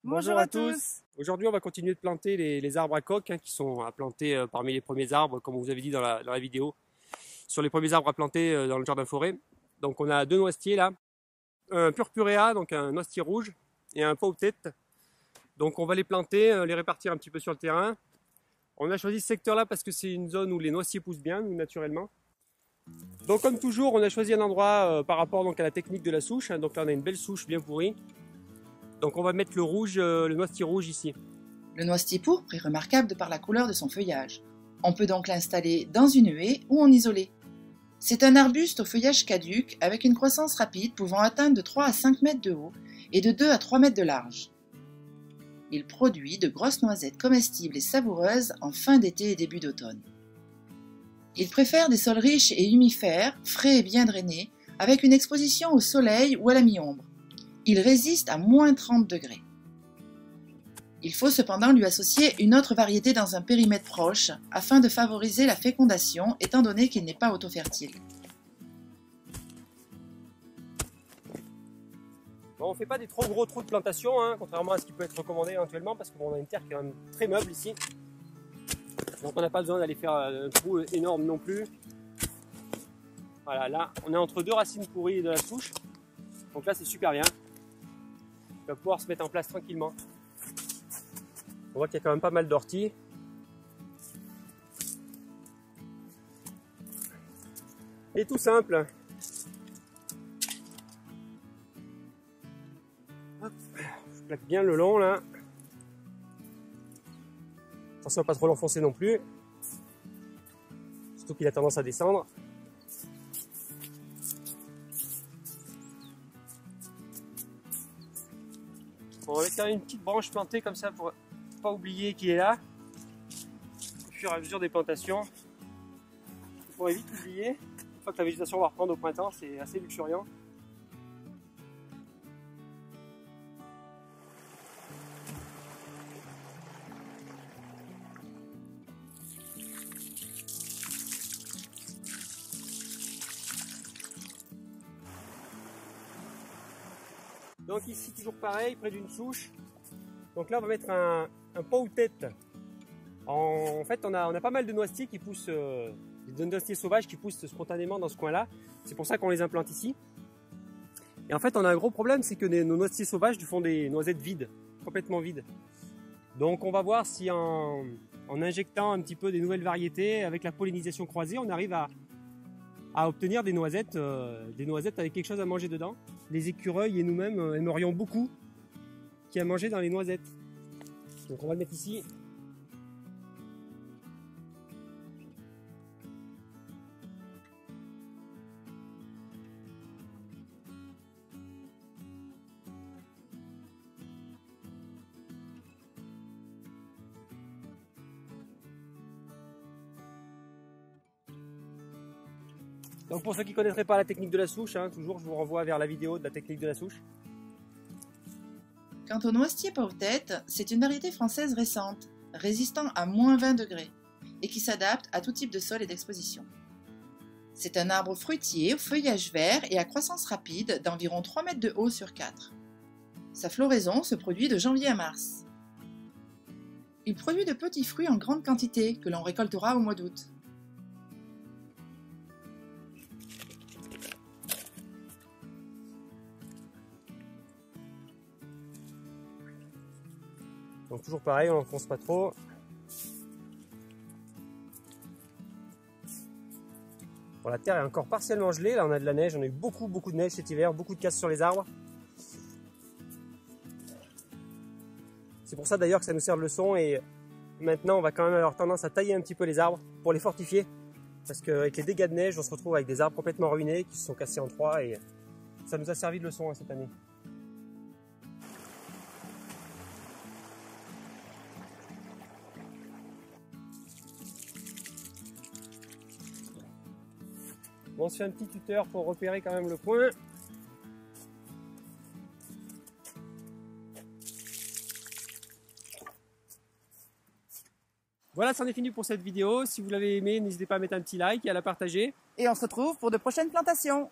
Bonjour à tous. Aujourd'hui, on va continuer de planter les arbres à coque qui sont à planter parmi les premiers arbres, comme on vous avait dit dans la vidéo, sur les premiers arbres à planter dans le jardin forêt. Donc on a deux noisetiers là, un purpurea, donc un noisetier rouge, et un pot-tête. Donc on va les planter, les répartir un petit peu sur le terrain. On a choisi ce secteur-là parce que c'est une zone où les noisetiers poussent bien, nous, naturellement. Donc comme toujours, on a choisi un endroit par rapport donc, à la technique de la souche. Donc là, on a une belle souche bien pourrie. Donc on va mettre le rouge, le noisetier rouge ici. Le noisetier pourpre est remarquable de par la couleur de son feuillage. On peut donc l'installer dans une haie ou en isolé. C'est un arbuste au feuillage caduc avec une croissance rapide pouvant atteindre de 3 à 5 mètres de haut et de 2 à 3 mètres de large. Il produit de grosses noisettes comestibles et savoureuses en fin d'été et début d'automne. Il préfère des sols riches et humifères, frais et bien drainés, avec une exposition au soleil ou à la mi-ombre. Il résiste à moins 30 degrés. Il faut cependant lui associer une autre variété dans un périmètre proche afin de favoriser la fécondation étant donné qu'il n'est pas autofertile. Bon, on ne fait pas des trop gros trous de plantation, contrairement à ce qui peut être recommandé éventuellement, parce qu'on a une terre qui est quand même très meuble ici. Donc on n'a pas besoin d'aller faire un trou énorme non plus. Voilà, là on est entre deux racines pourries de la souche. Donc là c'est super bien. Il va pouvoir se mettre en place tranquillement. On voit qu'il y a quand même pas mal d'orties. Et tout simple. Hop. Je plaque bien le long là. Attention à pas trop l'enfoncer non plus. Surtout qu'il a tendance à descendre. On va mettre une petite branche plantée comme ça pour pas oublier qu'il est là. Au fur et à mesure des plantations. Il faudrait vite oublier. Une fois que la végétation va reprendre au printemps, c'est assez luxuriant. Donc ici toujours pareil, près d'une souche. Donc là on va mettre un pot-tête. En fait on a pas mal de noisetiers qui poussent, des noisetiers sauvages qui poussent spontanément dans ce coin-là. C'est pour ça qu'on les implante ici. Et en fait on a un gros problème, c'est que nos noisetiers sauvages font des noisettes vides, complètement vides. Donc on va voir si en injectant un petit peu des nouvelles variétés, avec la pollinisation croisée, on arrive à obtenir des noisettes avec quelque chose à manger dedans. Les écureuils et nous-mêmes aimerions beaucoup qu'il y ait à manger dans les noisettes. Donc on va le mettre ici. Donc pour ceux qui ne connaîtraient pas la technique de la souche, toujours je vous renvoie vers la vidéo de la technique de la souche. Quant au noisetier pot-tête, c'est une variété française récente, résistant à moins 20 degrés, et qui s'adapte à tout type de sol et d'exposition. C'est un arbre fruitier au feuillage vert et à croissance rapide d'environ 3 mètres de haut sur 4. Sa floraison se produit de janvier à mars. Il produit de petits fruits en grande quantité que l'on récoltera au mois d'août. Donc toujours pareil, on n'enfonce pas trop. Bon, la terre est encore partiellement gelée, là on a de la neige, on a eu beaucoup de neige cet hiver, beaucoup de casse sur les arbres. C'est pour ça d'ailleurs que ça nous sert de leçon et maintenant on va quand même avoir tendance à tailler un petit peu les arbres pour les fortifier. Parce qu'avec les dégâts de neige, on se retrouve avec des arbres complètement ruinés qui se sont cassés en trois et ça nous a servi de leçon cette année. Bon, on se fait un petit tuteur pour repérer quand même le point. Voilà, c'en est fini pour cette vidéo. Si vous l'avez aimé, n'hésitez pas à mettre un petit like et à la partager. Et on se retrouve pour de prochaines plantations.